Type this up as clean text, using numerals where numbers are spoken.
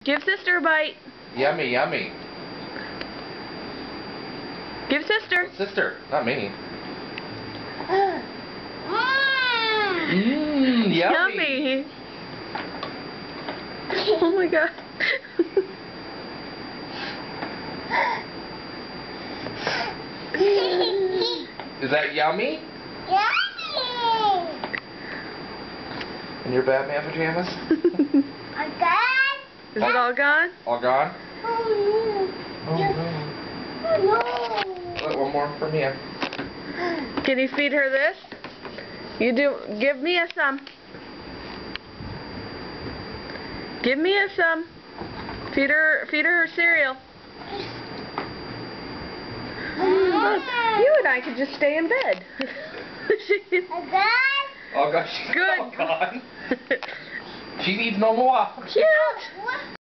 Give sister a bite. Yummy, yummy. Give sister. Sister, not me. Mmm, yummy. Yummy. Oh my god. Is that yummy? Yummy! In your Batman pajamas? Is it all gone? All gone? Oh no. Wait, one more for Mia. Can you feed her this? You do. Give Mia some. Give Mia some. Feed her cereal. Look, you and I could just stay in bed. Oh gosh, she's Good. all gone. She needs no more. Cute.